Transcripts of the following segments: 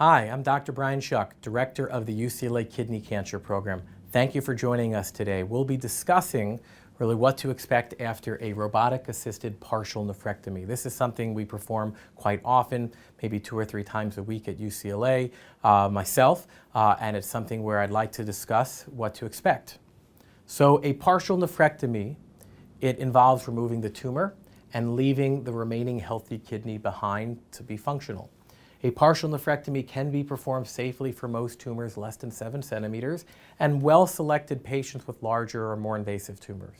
Hi, I'm Dr. Brian Shuch, Director of the UCLA Kidney Cancer Program. Thank you for joining us today. We'll be discussing really what to expect after a robotic-assisted partial nephrectomy. This is something we perform quite often, maybe 2 or 3 times a week at UCLA myself, and it's something where I'd like to discuss what to expect. So a partial nephrectomy, it involves removing the tumor and leaving the remaining healthy kidney behind to be functional. A partial nephrectomy can be performed safely for most tumors less than 7 centimeters and well-selected patients with larger or more invasive tumors.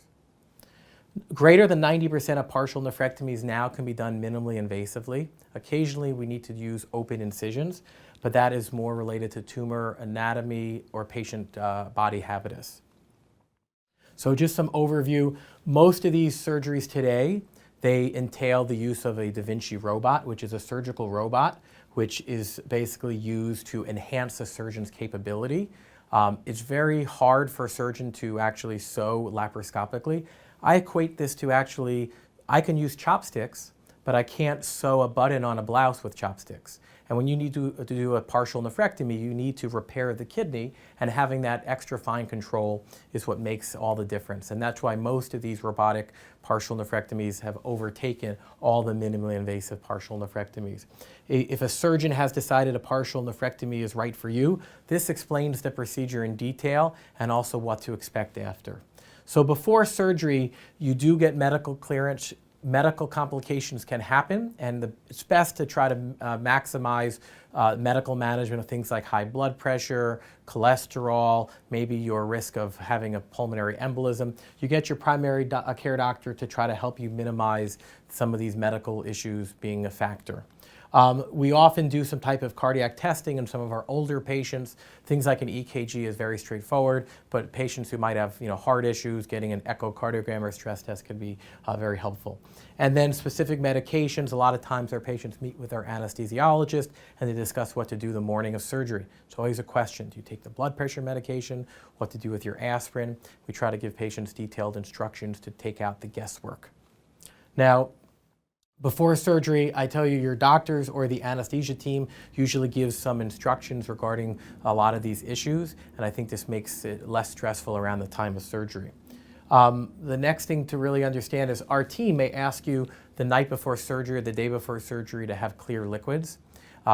Greater than 90% of partial nephrectomies now can be done minimally invasively. Occasionally we need to use open incisions, but that is more related to tumor anatomy or patient body habitus. So just some overview. Most of these surgeries today, they entail the use of a Da Vinci robot, which is a surgical robot, which is basically used to enhance a surgeon's capability. It's very hard for a surgeon to actually sew laparoscopically. I equate this to I can use chopsticks, but I can't sew a button on a blouse with chopsticks. And when you need to do a partial nephrectomy, you need to repair the kidney, and having that extra fine control is what makes all the difference. And that's why most of these robotic partial nephrectomies have overtaken all the minimally invasive partial nephrectomies. If a surgeon has decided a partial nephrectomy is right for you, this explains the procedure in detail and also what to expect after. So before surgery, you do get medical clearance. Medical complications can happen, and it's best to try to maximize medical management of things like high blood pressure, cholesterol, maybe your risk of having a pulmonary embolism. You get your primary care doctor to try to help you minimize some of these medical issues being a factor. We often do some type of cardiac testing in some of our older patients. Things like an EKG is very straightforward, but patients who might have heart issues, getting an echocardiogram or stress test can be very helpful. And then specific medications, a lot of times our patients meet with our anesthesiologist and they discuss what to do the morning of surgery. It's always a question. Do you take the blood pressure medication? What to do with your aspirin? We try to give patients detailed instructions to take out the guesswork. Now, before surgery, I tell you your doctors or the anesthesia team usually gives some instructions regarding a lot of these issues, and I think this makes it less stressful around the time of surgery. The next thing to really understand is our team may ask you the night before surgery or the day before surgery to have clear liquids.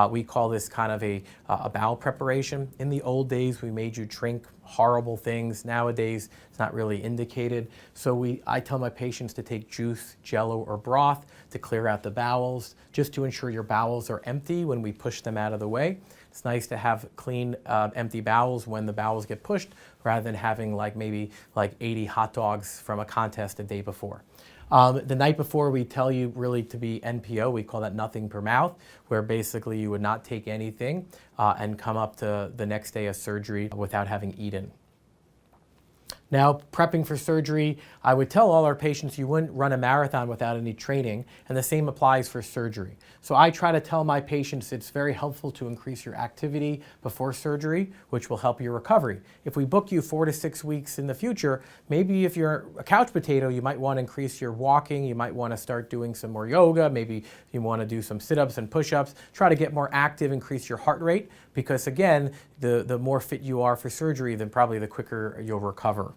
We call this kind of a bowel preparation. In the old days, we made you drink horrible things. Nowadays, it's not really indicated. So I tell my patients to take juice, jello, or broth to clear out the bowels, just to ensure your bowels are empty when we push them out of the way. It's nice to have clean, empty bowels when the bowels get pushed, rather than having maybe 80 hot dogs from a contest the day before. The night before, we tell you really to be NPO. We call that nothing per mouth, where basically you would not take anything and come up to the next day of surgery without having eaten. Now, prepping for surgery, I would tell all our patients you wouldn't run a marathon without any training, and the same applies for surgery. So I try to tell my patients it's very helpful to increase your activity before surgery, which will help your recovery. If we book you 4 to 6 weeks in the future, maybe if you're a couch potato, you might want to increase your walking, you might want to start doing some more yoga, maybe you want to do some sit-ups and push-ups, try to get more active, increase your heart rate, because again, the more fit you are for surgery, then probably the quicker you'll recover.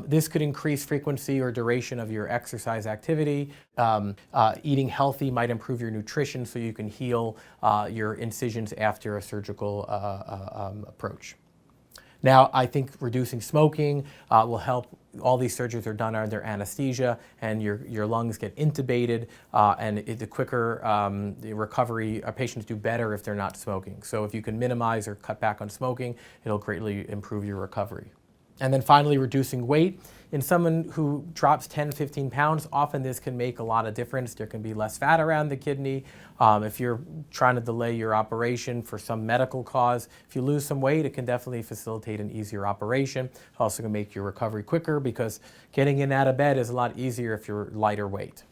This could increase frequency or duration of your exercise activity. Eating healthy might improve your nutrition so you can heal your incisions after a surgical approach. Now, I think reducing smoking will help. All these surgeries are done under anesthesia, and your lungs get intubated, and the quicker the recovery, patients do better if they're not smoking. So if you can minimize or cut back on smoking, it'll greatly improve your recovery. And then finally, reducing weight. In someone who drops 10, 15 pounds, often this can make a lot of difference. There can be less fat around the kidney. If you're trying to delay your operation for some medical cause, if you lose some weight, it can definitely facilitate an easier operation. It also can make your recovery quicker, because getting in and out of bed is a lot easier if you're lighter weight.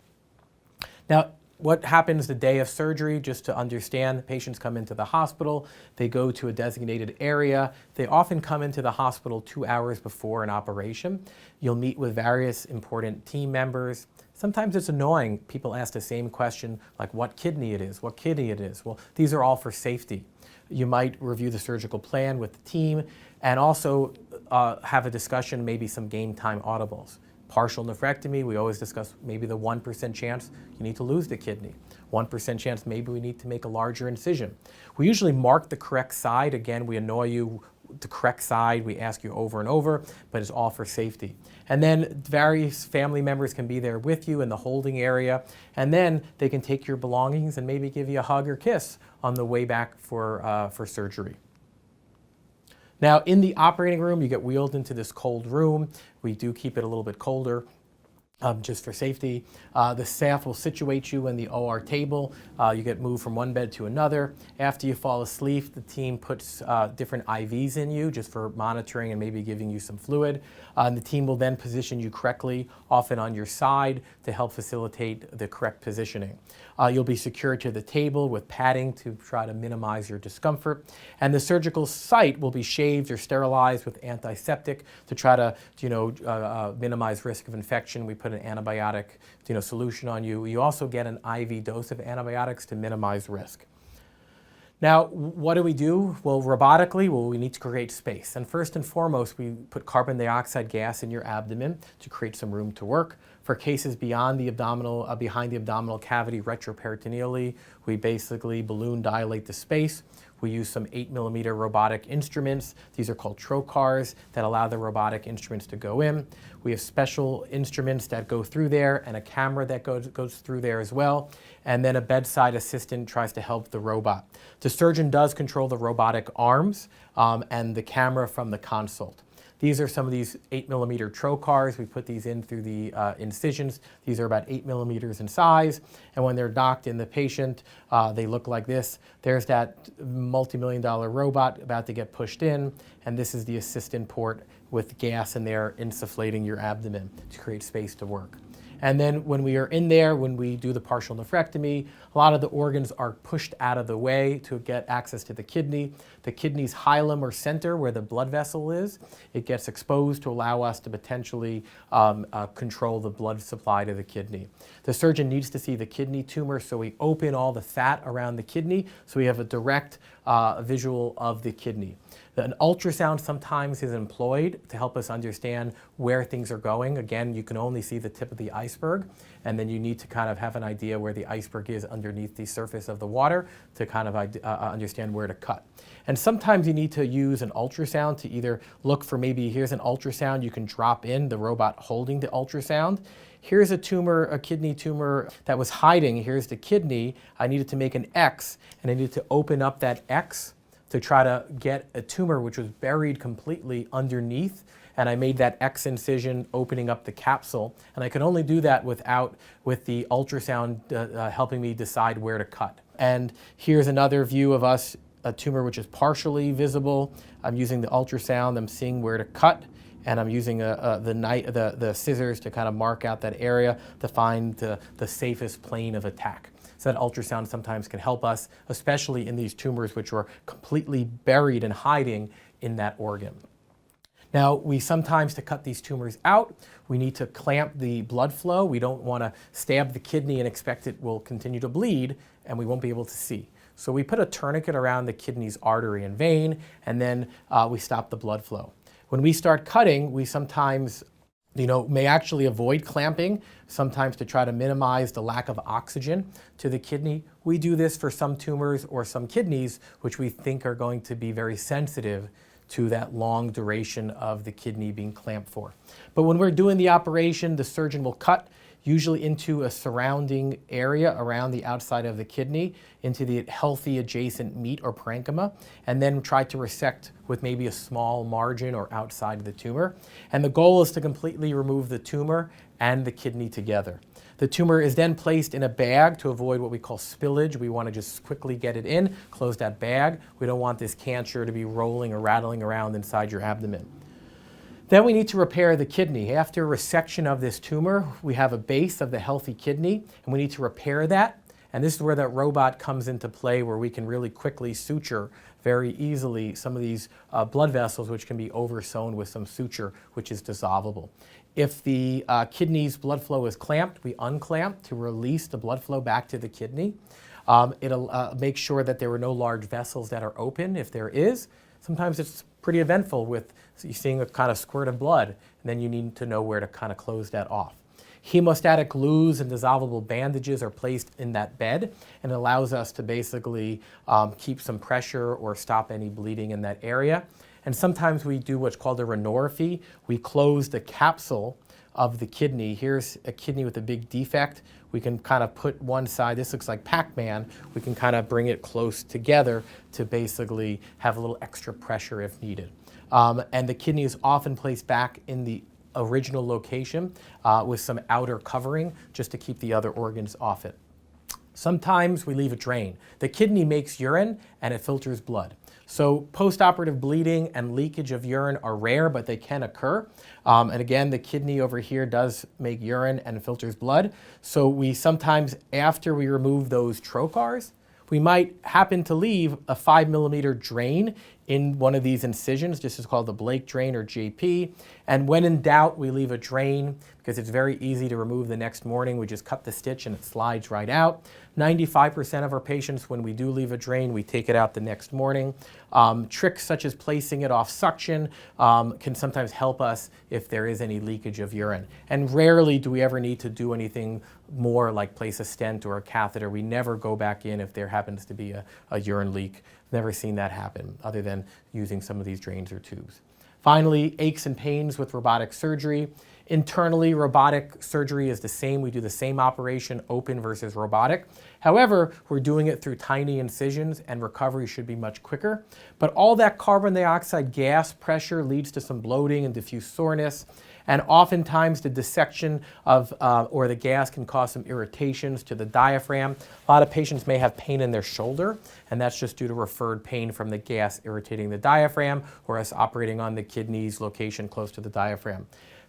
Now, what happens the day of surgery, just to understand, patients come into the hospital, they go to a designated area. They often come into the hospital 2 hours before an operation. You'll meet with various important team members, Sometimes it's annoying. People ask the same question, like what kidney it is, what kidney it is. Well, these are all for safety. You might review the surgical plan with the team and also have a discussion, maybe some game time audibles. Partial nephrectomy, we always discuss maybe the 1% chance you need to lose the kidney. 1% chance maybe we need to make a larger incision. We usually mark the correct side. Again, we annoy you, the correct side, we ask you over and over, but it's all for safety. And then various family members can be there with you in the holding area, and then they can take your belongings and maybe give you a hug or kiss on the way back for surgery. Now, in the operating room, you get wheeled into this cold room. We do keep it a little bit colder, just for safety. The staff will situate you in the OR table. You get moved from one bed to another. After you fall asleep, the team puts different IVs in you just for monitoring and maybe giving you some fluid. And the team will then position you correctly, often on your side, to help facilitate the correct positioning. You'll be secured to the table with padding to try to minimize your discomfort. And the surgical site will be shaved or sterilized with antiseptic to try to minimize risk of infection. We put an antibiotic solution on you. You also get an IV dose of antibiotics to minimize risk. Now, what do we do? Well, robotically, we need to create space. And first and foremost, we put carbon dioxide gas in your abdomen to create some room to work. For cases beyond the abdominal, behind the abdominal cavity retroperitoneally, we basically balloon dilate the space. We use some 8mm robotic instruments. These are called trocars that allow the robotic instruments to go in. We have special instruments that go through there and a camera that goes through there as well. And then a bedside assistant tries to help the robot. The surgeon does control the robotic arms and the camera from the console. These are some of these 8mm trocars. We put these in through the incisions. These are about 8mm in size. And when they're docked in the patient, they look like this. There's that multi-million-dollar robot about to get pushed in. And this is the assistant port with gas in there insufflating your abdomen to create space to work. And then when we are in there, when we do the partial nephrectomy, a lot of the organs are pushed out of the way to get access to the kidney. The kidney's hilum or center, where the blood vessel is, it gets exposed to allow us to potentially control the blood supply to the kidney. The surgeon needs to see the kidney tumor, so we open all the fat around the kidney, so we have a direct visual of the kidney. An ultrasound sometimes is employed to help us understand where things are going. Again, you can only see the tip of the iceberg, and then you need to kind of have an idea where the iceberg is underneath the surface of the water to kind of understand where to cut. And sometimes you need to use an ultrasound to either look for maybe here's an ultrasound you can drop in, the robot holding the ultrasound. Here's a tumor, a kidney tumor that was hiding. Here's the kidney. I needed to make an X, and I needed to open up that X to try to get a tumor which was buried completely underneath, and I made that X incision opening up the capsule, and I could only do that with the ultrasound helping me decide where to cut. And here's another view of us, a tumor which is partially visible. I'm using the ultrasound, I'm seeing where to cut, and I'm using the scissors to kind of mark out that area to find the safest plane of attack. So that ultrasound sometimes can help us, especially in these tumors which were completely buried and hiding in that organ. Now, we sometimes, to cut these tumors out, we need to clamp the blood flow. We don't want to stab the kidney and expect it will continue to bleed, and we won't be able to see. So we put a tourniquet around the kidney's artery and vein, and then we stop the blood flow. When we start cutting, we sometimes may actually avoid clamping, sometimes to try to minimize the lack of oxygen to the kidney. We do this for some tumors or some kidneys, which we think are going to be very sensitive to that long duration of the kidney being clamped for. But when we're doing the operation, the surgeon will cut usually into a surrounding area around the outside of the kidney, into the healthy adjacent meat or parenchyma, and then try to resect with maybe a small margin or outside of the tumor. And the goal is to completely remove the tumor and the kidney together. The tumor is then placed in a bag to avoid what we call spillage. We want to just quickly get it in, close that bag. We don't want this cancer to be rolling or rattling around inside your abdomen. Then we need to repair the kidney. After resection of this tumor, we have a base of the healthy kidney, and we need to repair that. And this is where that robot comes into play, where we can really quickly suture very easily some of these blood vessels, which can be oversewn with some suture, which is dissolvable. If the kidney's blood flow is clamped, we unclamp to release the blood flow back to the kidney. It'll make sure that there are no large vessels that are open. If there is, sometimes it's pretty eventful with you seeing a kind of squirt of blood, and then you need to know where to kind of close that off. Hemostatic glues and dissolvable bandages are placed in that bed, and it allows us to basically keep some pressure or stop any bleeding in that area. And sometimes we do what's called a rhinorrhaphy. We close the capsule of the kidney. Here's a kidney with a big defect. We can kind of put one side, this looks like Pac-Man, we can kind of bring it close together to basically have a little extra pressure if needed. And the kidney is often placed back in the original location with some outer covering just to keep the other organs off it. Sometimes we leave a drain. The kidney makes urine and it filters blood. So post-operative bleeding and leakage of urine are rare, but they can occur. And again, the kidney over here does make urine and filters blood. So we sometimes, after we remove those trocars, we might happen to leave a 5 millimeter drain in one of these incisions. This is called the Blake drain or JP. And when in doubt, we leave a drain because it's very easy to remove the next morning. We just cut the stitch and it slides right out. 95% of our patients, when we do leave a drain, we take it out the next morning. Tricks such as placing it off suction can sometimes help us if there is any leakage of urine. And rarely do we ever need to do anything more like place a stent or a catheter. We never go back in if there happens to be a urine leak. Never seen that happen other than using some of these drains or tubes. Finally, aches and pains with robotic surgery. Internally, robotic surgery is the same. We do the same operation, open versus robotic. However, we're doing it through tiny incisions and recovery should be much quicker. But all that carbon dioxide gas pressure leads to some bloating and diffuse soreness. And oftentimes the dissection of or the gas can cause some irritations to the diaphragm. A lot of patients may have pain in their shoulder, and that's just due to referred pain from the gas irritating the diaphragm or us operating on the kidney's location close to the diaphragm.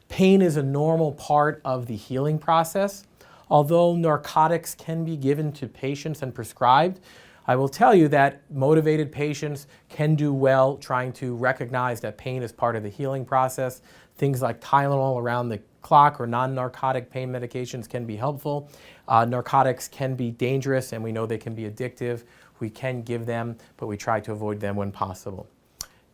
Pain is a normal part of the healing process. Although narcotics can be given to patients and prescribed, I will tell you that motivated patients can do well trying to recognize that pain is part of the healing process. Things like Tylenol around the clock or non-narcotic pain medications can be helpful. Narcotics can be dangerous and we know they can be addictive. We can give them, but we try to avoid them when possible.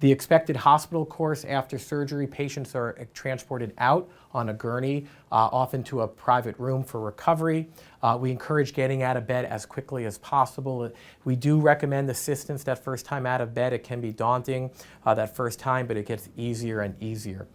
The expected hospital course after surgery, patients are transported out on a gurney, often to a private room for recovery. We encourage getting out of bed as quickly as possible. We do recommend assistance that first time out of bed. It can be daunting that first time, but it gets easier and easier.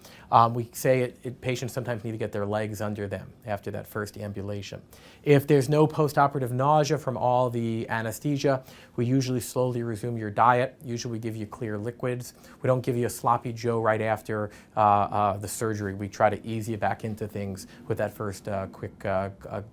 We say patients sometimes need to get their legs under them after that first ambulation. If there's no post-operative nausea from all the anesthesia, we usually slowly resume your diet. Usually we give you clear liquids. We don't give you a sloppy Joe right after the surgery. We try to ease you back into things with that first quick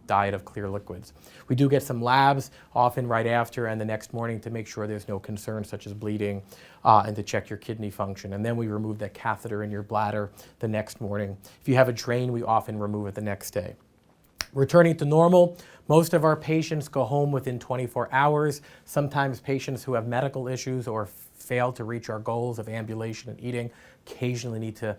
diet of clear liquids. We do get some labs, often right after and the next morning, to make sure there's no concerns such as bleeding and to check your kidney function. And then we remove that catheter in your bladder the next morning. If you have a drain, we often remove it the next day. Returning to normal, most of our patients go home within 24 hours. Sometimes patients who have medical issues or fail to reach our goals of ambulation and eating occasionally need to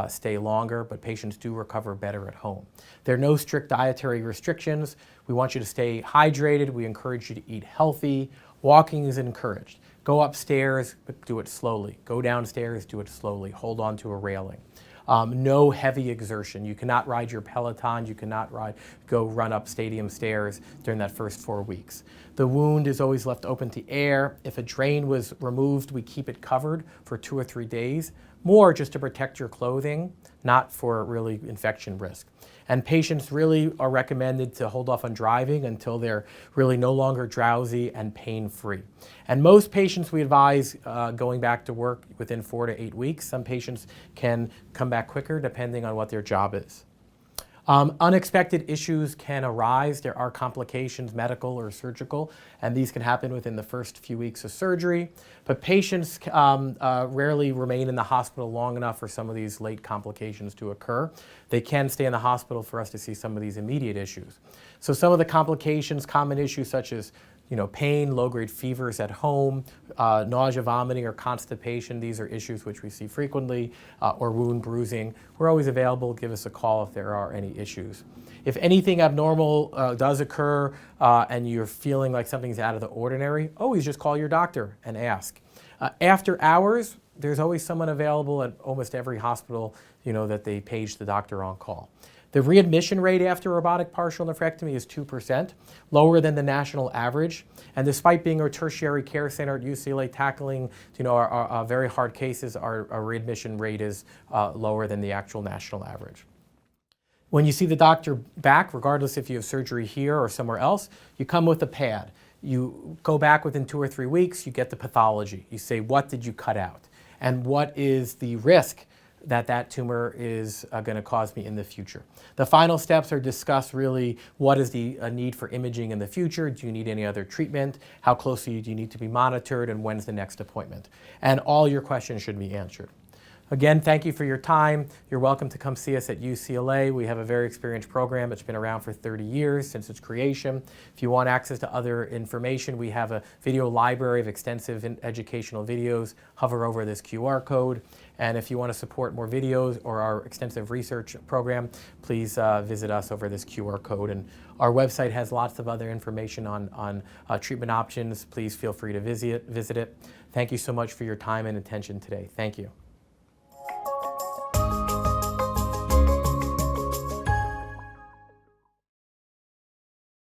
stay longer, but patients do recover better at home. There are no strict dietary restrictions. We want you to stay hydrated. We encourage you to eat healthy. Walking is encouraged. Go upstairs, but do it slowly. Go downstairs, do it slowly. Hold on to a railing. No heavy exertion. You cannot ride your Peloton. You cannot go run up stadium stairs during that first 4 weeks. The wound is always left open to air. If a drain was removed, we keep it covered for 2 or 3 days, more just to protect your clothing, not for really infection risk. And patients really are recommended to hold off on driving until they're really no longer drowsy and pain-free. And most patients we advise going back to work within 4 to 8 weeks. Some patients can come back quicker depending on what their job is. Unexpected issues can arise. There are complications, medical or surgical, and these can happen within the first few weeks of surgery. But patients rarely remain in the hospital long enough for some of these late complications to occur. They can stay in the hospital for us to see some of these immediate issues. So some of the complications, common issues such as pain, low-grade fevers at home, nausea, vomiting, or constipation. These are issues which we see frequently, or wound bruising. We're always available. Give us a call if there are any issues. If anything abnormal does occur and you're feeling like something's out of the ordinary, always just call your doctor and ask. After hours, there's always someone available at almost every hospital, that they page the doctor on call. The readmission rate after robotic partial nephrectomy is 2%, lower than the national average. And despite being a tertiary care center at UCLA tackling our very hard cases, our readmission rate is lower than the actual national average. When you see the doctor back, regardless if you have surgery here or somewhere else, you come with a pad. You go back within 2 or 3 weeks, you get the pathology. You say, what did you cut out? And what is the risk that tumor is going to cause me in the future. The final steps are discuss really what is the need for imaging in the future. Do you need any other treatment? How closely do you need to be monitored? And when's the next appointment? And all your questions should be answered. Again, thank you for your time. You're welcome to come see us at UCLA. We have a very experienced program. It's been around for 30 years since its creation. If you want access to other information, we have a video library of extensive educational videos. Hover over this QR code. And if you want to support more videos or our extensive research program, please visit us over this QR code. And our website has lots of other information on treatment options. Please feel free to visit it. Thank you so much for your time and attention today. Thank you.